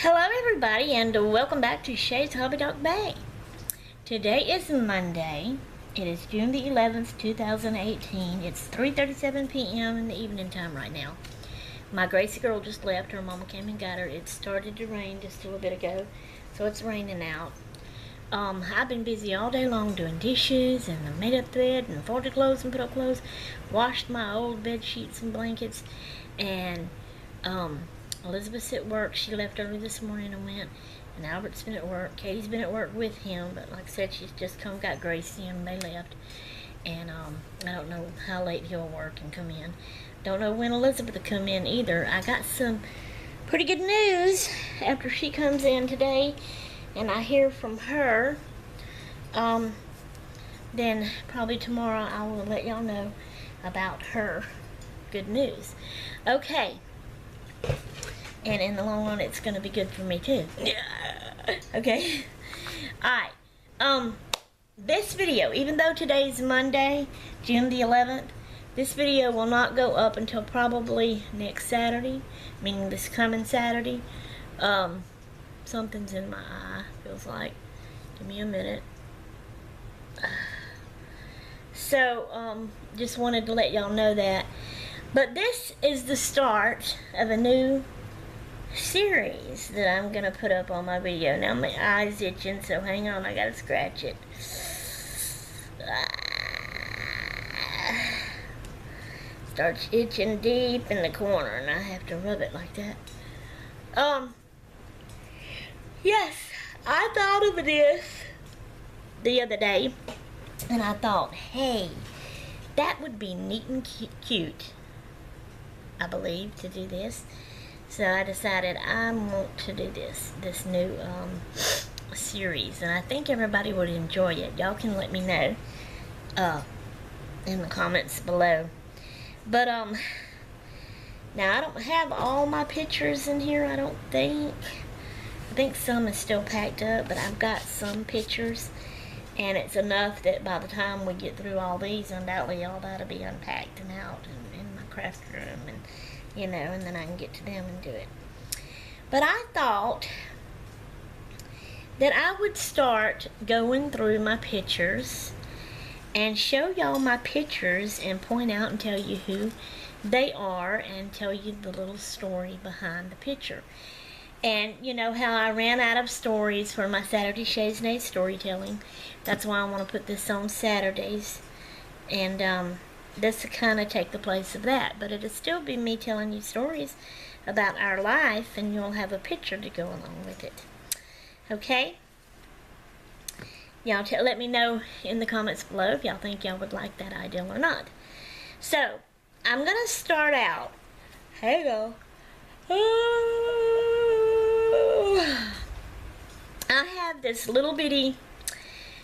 Hello everybody and welcome back to Shay's Hobby Dog Bay. Today is Monday. It is June the 11th, 2018. It's 3:37 p.m. in the evening time right now. My Gracie girl just left. Her mama came and got her. It started to rain just a little bit ago, so it's raining out. I've been busy all day long doing dishes and I made up the bed and folded clothes and put up clothes, washed my old bed sheets and blankets, and Elizabeth's at work. She left early this morning and went, and Albert's been at work. Katie's been at work with him, but like I said, she's just got Gracie and they left. And I don't know how late he'll work and come in. Don't know when Elizabeth will come in either. I got some pretty good news after she comes in today, and I hear from her. Then probably tomorrow I will let y'all know about her good news. Okay. And in the long run, it's going to be good for me, too. Okay? Alright. This video, even though today's Monday, June the 11th, this video will not go up until probably next Saturday, meaning this coming Saturday. Something's in my eye, feels like. Give me a minute. So, just wanted to let y'all know that. But this is the start of a new series that I'm gonna put up on my video. Now my eye's itching, so hang on, I gotta scratch it. Starts itching deep in the corner and I have to rub it like that. Yes, I thought of this the other day and I thought, hey, that would be neat and cute, I believe, to do this. So I decided I want to do this new series, and I think everybody would enjoy it. Y'all can let me know in the comments below. But now I don't have all my pictures in here, I don't think. I think some is still packed up, but I've got some pictures, and it's enough that by the time we get through all these, undoubtedly all that'll be unpacked and out in my craft room, and you know, and then I can get to them and do it. But I thought that I would start going through my pictures and show y'all my pictures and point out and tell you who they are and tell you the little story behind the picture. And you know how I ran out of stories for my Saturday Shays Nays storytelling. That's why I want to put this on Saturdays. And this will kind of take the place of that, but it'll still be me telling you stories about our life, and you'll have a picture to go along with it. Okay? Y'all let me know in the comments below if y'all think y'all would like that idea or not. So, I'm going to start out. Hey, y'all. I have this little bitty,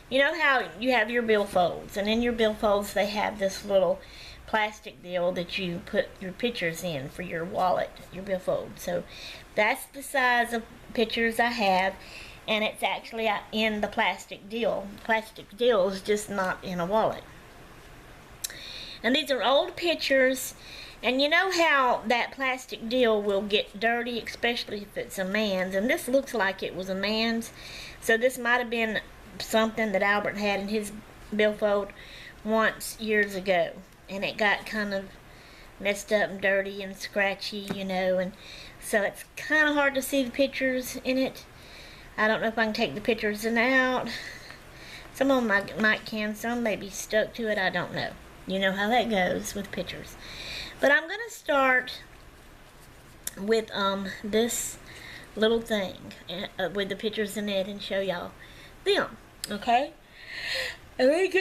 you know how you have your billfolds, and in your billfolds they have this little plastic deal that you put your pictures in for your wallet, your billfold. So that's the size of pictures I have, and it's actually in the plastic deal. Plastic deal is just not in a wallet. And these are old pictures, and you know how that plastic deal will get dirty, especially if it's a man's, and this looks like it was a man's, so this might have been something that Albert had in his billfold once years ago, and it got kind of messed up and dirty and scratchy, you know, and so it's kind of hard to see the pictures in it. I don't know if I can take the pictures out. Some of them I might can, some may be stuck to it, I don't know. You know how that goes with pictures. But I'm going to start with this little thing with the pictures in it and show y'all them. Okay? Alright.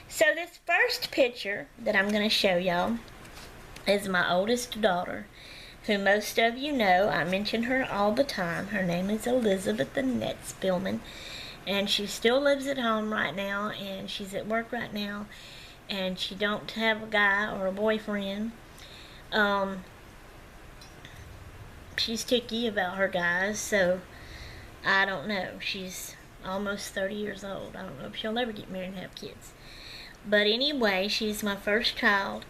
So this first picture that I'm going to show y'all is my oldest daughter, who most of you know. I mention her all the time. Her name is Elizabeth Annette Spillman, and she still lives at home right now, and she's at work right now, and she don't have a guy or a boyfriend. She's picky about her guys, so I don't know. She's almost 30 years old. I don't know if she'll ever get married and have kids. But anyway, she's my first child,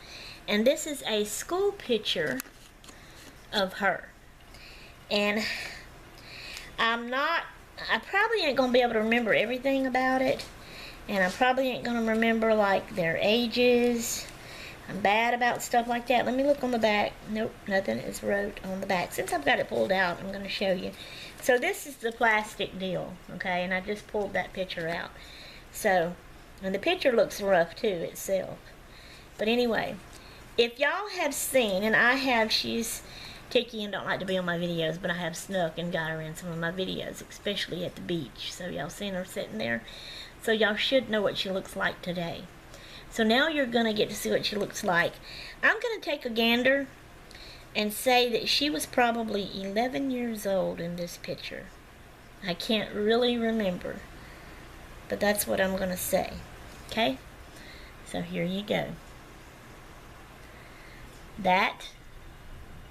and this is a school picture of her. And I probably ain't gonna be able to remember everything about it, and I probably ain't gonna remember like their ages. I'm bad about stuff like that. Let me look on the back. Nope, nothing is wrote on the back. Since I've got it pulled out, I'm gonna show you. So this is the plastic deal, okay, and I just pulled that picture out. So, and the picture looks rough too itself. But anyway, if y'all have seen, and I have, she's Tiki and don't like to be on my videos, but I have snuck and got her in some of my videos, especially at the beach. So y'all seen her sitting there. So y'all should know what she looks like today. So now you're going to get to see what she looks like. I'm going to take a gander and say that she was probably 11 years old in this picture. I can't really remember, but that's what I'm going to say. Okay? So here you go. That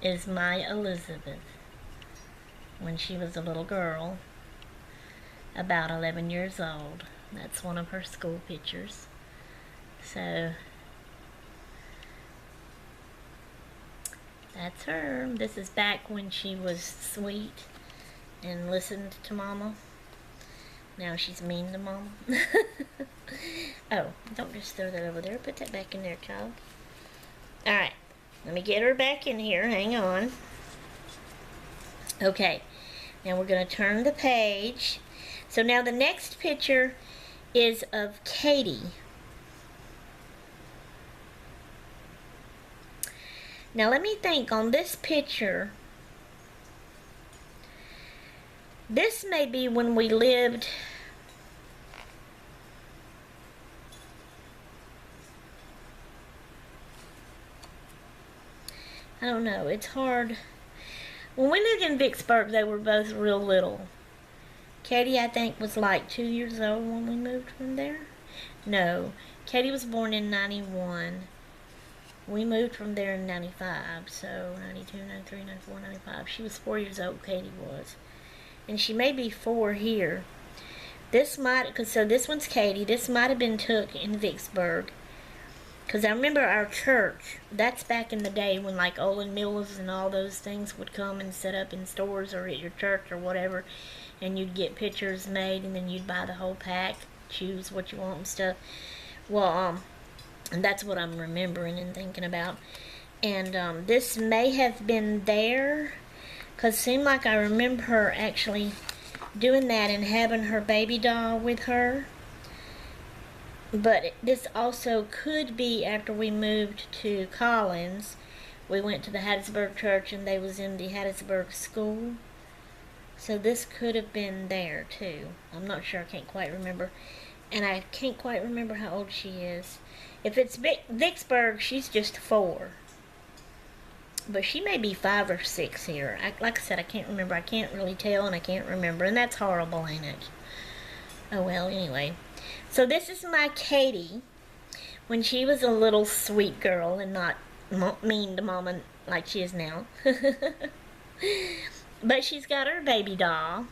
is my Elizabeth when she was a little girl, about 11 years old. That's one of her school pictures. So that's her. This is back when she was sweet and listened to Mama. Now she's mean to Mama. Oh, don't just throw that over there. Put that back in there, child. Alright. Let me get her back in here. Hang on. Okay. Now we're going to turn the page. So now the next picture is of Katie. Now let me think on this picture. This may be when we lived... I don't know, it's hard. When we lived in Vicksburg, they were both real little. Katie, I think, was like 2 years old when we moved from there. No, Katie was born in 91. We moved from there in 95, so 92, 93, 94, 95. She was 4 years old, Katie was. And she may be 4 here. This might, so this one's Katie. This might have been took in Vicksburg. Because I remember our church, that's back in the day when like Olin Mills and all those things would come and set up in stores or at your church or whatever. And you'd get pictures made and then you'd buy the whole pack, choose what you want and stuff. Well, and that's what I'm remembering and thinking about. And this may have been there. Because it seemed like I remember her actually doing that and having her baby doll with her. But this also could be after we moved to Collins. We went to the Hattiesburg church and they was in the Hattiesburg school. So this could have been there too. I'm not sure, I can't quite remember. And I can't quite remember how old she is. If it's Vicksburg, she's just 4. But she may be 5 or 6 here. Like I said, I can't remember. I can't really tell and I can't remember. And that's horrible, ain't it? Oh well, anyway. So this is my Katie when she was a little sweet girl and not mean to Mama like she is now. But she's got her baby doll.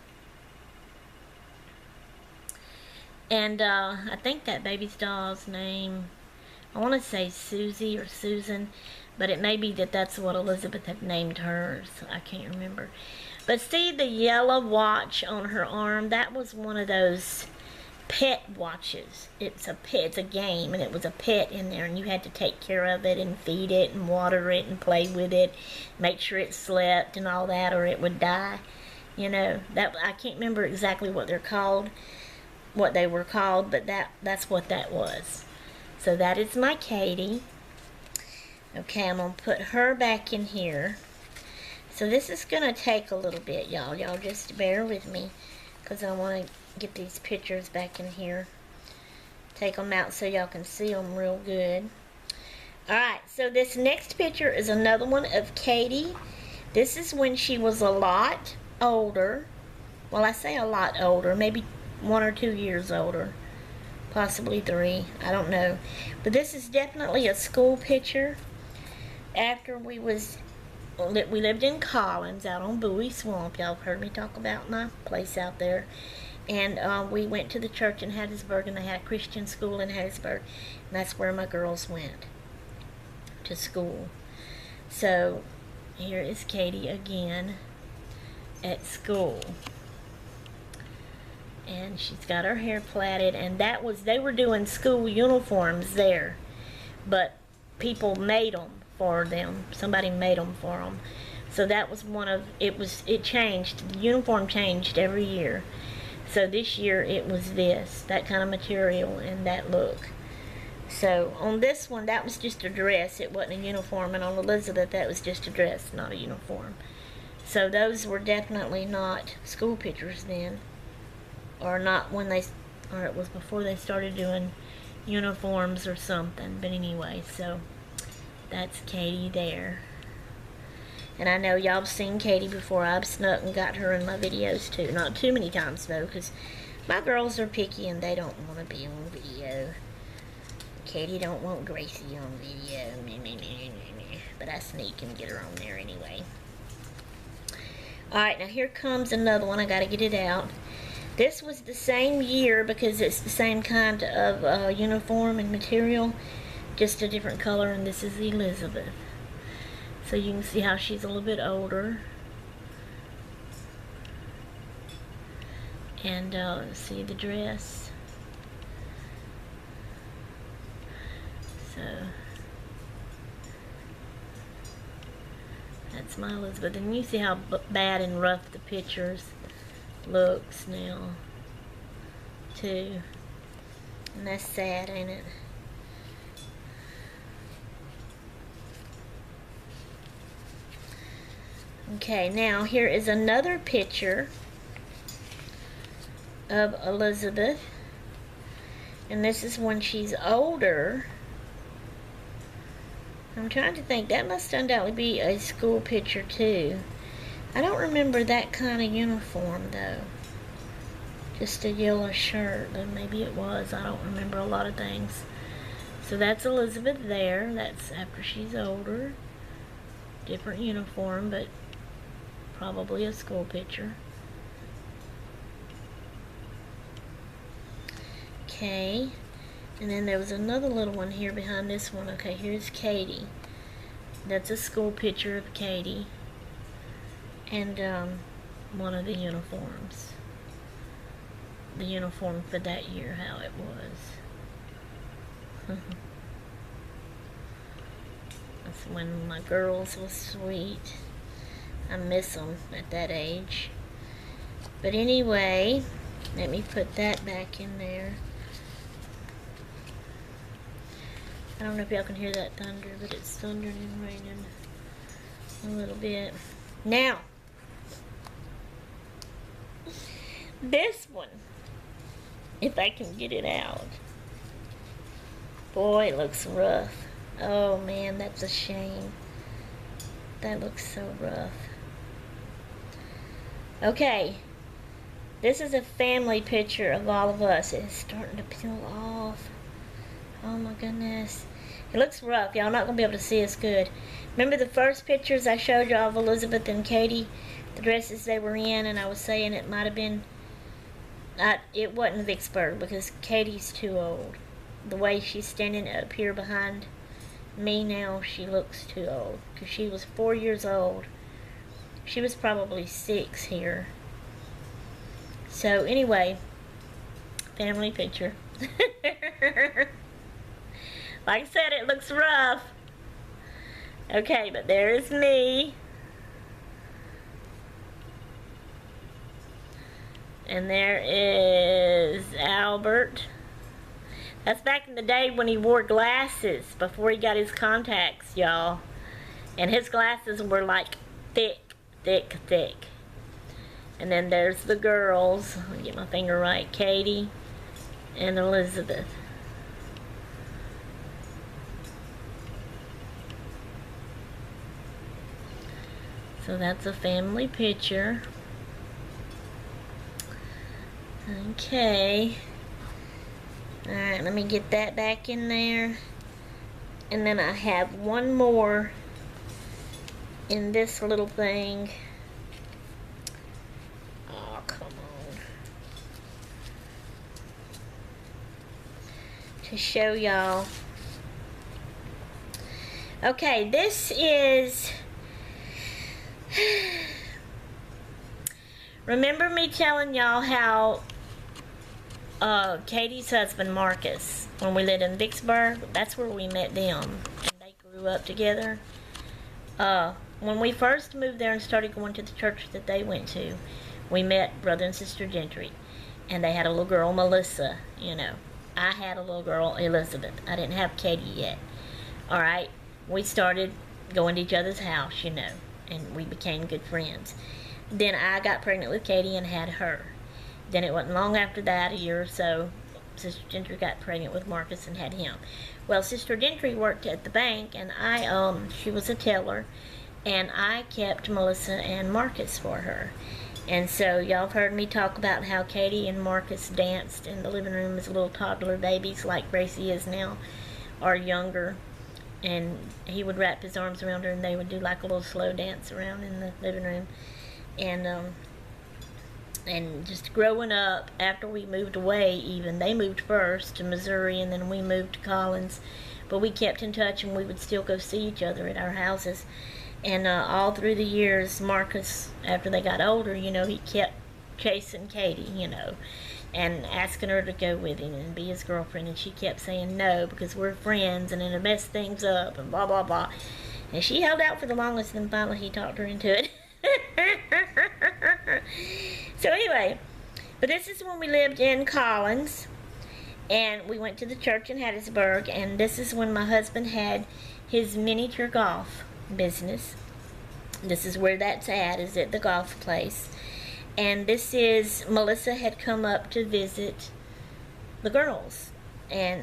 And I think that baby's doll's name, I want to say Susie or Susan, but it may be that that's what Elizabeth had named hers. I can't remember. But see the yellow watch on her arm? That was one of those pet watches. It's a game, and it was a pet in there, and you had to take care of it and feed it and water it and play with it, make sure it slept and all that, or it would die. You know, that I can't remember exactly what they're called, what they were called, but that's what that was. So that is my Katie. Okay, I'm gonna put her back in here. So this is gonna take a little bit, y'all. Y'all just bear with me, because I want to get these pictures back in here. Take them out so y'all can see them real good. Alright, so this next picture is another one of Katie. This is when she was a lot older. Well, I say a lot older, maybe 1 or 2 years older. Possibly 3, I don't know. But this is definitely a school picture. After we lived in Collins out on Bowie Swamp. Y'all have heard me talk about my place out there. And we went to the church in Hattiesburg, and they had a Christian school in Hattiesburg. And that's where my girls went to school. So here is Katie again at school. And she's got her hair plaited, and they were doing school uniforms there, but people made them for them. Somebody made them for them. So that was it changed. The uniform changed every year. So this year it was that kind of material and that look. So on this one, that was just a dress. It wasn't a uniform. And on Elizabeth, that was just a dress, not a uniform. So those were definitely not school pictures then. Or it was before they started doing uniforms or something. But anyway, so that's Katie there. And I know y'all have seen Katie before. I've snuck and got her in my videos too. Not too many times though, because my girls are picky and they don't want to be on video. Katie don't want Gracie on video. But I sneak and get her on there anyway. Alright, now here comes another one. I gotta get it out. This was the same year because it's the same kind of uniform and material, just a different color, and this is Elizabeth. So you can see how she's a little bit older. And see the dress. So that's my Elizabeth. And you see how bad and rough the pictures looks now too. And that's sad, ain't it? Okay, now here is another picture of Elizabeth, and this is when she's older. I'm trying to think, that must undoubtedly be a school picture too. I don't remember that kind of uniform though. Just a yellow shirt, but maybe it was. I don't remember a lot of things. So that's Elizabeth there. That's after she's older. Different uniform, but probably a school picture. Okay, and then there was another little one here behind this one. Okay, here's Katie. That's a school picture of Katie. And one of the uniforms. The uniform for that year, how it was. That's when my girls was sweet. I miss them at that age. But anyway, let me put that back in there. I don't know if y'all can hear that thunder, but it's thundering and raining a little bit. Now, this one, if I can get it out. Boy, it looks rough. Oh man, that's a shame. That looks so rough. Okay, this is a family picture of all of us. It's starting to peel off. Oh my goodness. It looks rough. Y'all not going to be able to see us good. Remember the first pictures I showed y'all of Elizabeth and Katie? The dresses they were in, and I was saying it might have been... it wasn't Vicksburg because Katie's too old. The way she's standing up here behind me now, she looks too old. Because she was 4 years old. She was probably 6 here. So anyway, family picture. Like I said, it looks rough. Okay, but there's me. And there is Albert. That's back in the day when he wore glasses, before he got his contacts, y'all. And his glasses were like thick. And then there's the girls. Let me get my finger right. Katie and Elizabeth. So that's a family picture. Okay. Alright, let me get that back in there. And then I have one more in this little thing. Oh, come on. To show y'all. Okay, this is Remember me telling y'all how Katie's husband Marcus, when we lived in Vicksburg, that's where we met them, and they grew up together. When we first moved there and started going to the church that they went to, we met Brother and Sister Gentry, and they had a little girl, Melissa. You know, I had a little girl, Elizabeth. I didn't have Katie yet. All right, we started going to each other's house, you know, and we became good friends. Then I got pregnant with Katie and had her. Then it wasn't long after that, a year or so, Sister Gentry got pregnant with Marcus and had him. Well, Sister Gentry worked at the bank, and she was a teller, and I kept Melissa and Marcus for her. And so y'all have heard me talk about how Katie and Marcus danced in the living room as little toddler babies, like Gracie is now, or younger. And he would wrap his arms around her, and they would do like a little slow dance around in the living room. And just growing up, after we moved away, even they moved first to Missouri, and then we moved to Collins, but we kept in touch, and we would still go see each other at our houses. And all through the years, Marcus, after they got older, you know, he kept chasing Katie, you know, and asking her to go with him and be his girlfriend, and she kept saying no because we're friends and it'll mess things up and blah blah blah. And she held out for the longest, and finally he talked her into it. So anyway, but this is when we lived in Collins, and we went to the church in Hattiesburg, and this is when my husband had his miniature golf business. This is where that's at, is at the golf place. And this is, Melissa had come up to visit the girls, and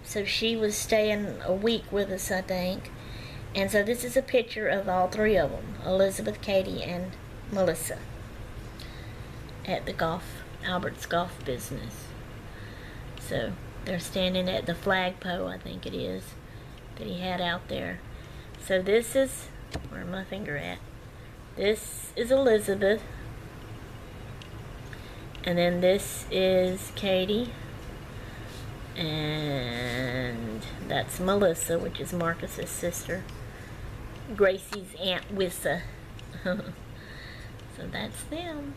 so she was staying a week with us, I think. And so this is a picture of all three of them, Elizabeth, Katie, and Melissa, at the Albert's golf business. So they're standing at the flagpole, I think it is, that he had out there. So this is, where's my finger at? This is Elizabeth. And then this is Katie. And that's Melissa, which is Marcus's sister. Gracie's Aunt Wissa. So that's them.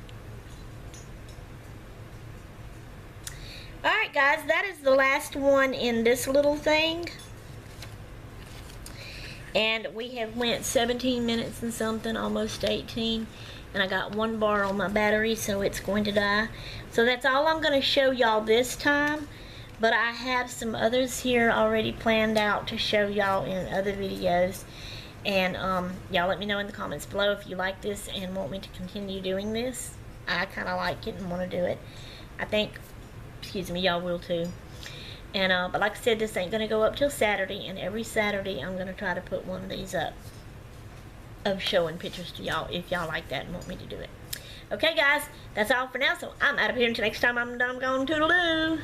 Alright guys, that is the last one in this little thing. And we have went 17 minutes and something, almost 18. And I got 1 bar on my battery, so it's going to die. So that's all I'm going to show y'all this time. But I have some others here already planned out to show y'all in other videos. And y'all let me know in the comments below if you like this and want me to continue doing this. I kind of like it and want to do it. I think, excuse me, y'all will too. And but like I said, this ain't going to go up till Saturday. And every Saturday I'm going to try to put one of these up of showing pictures to y'all if y'all like that and want me to do it. Okay guys, that's all for now. So I'm out of here until next time. I'm done. I'm going toodaloo.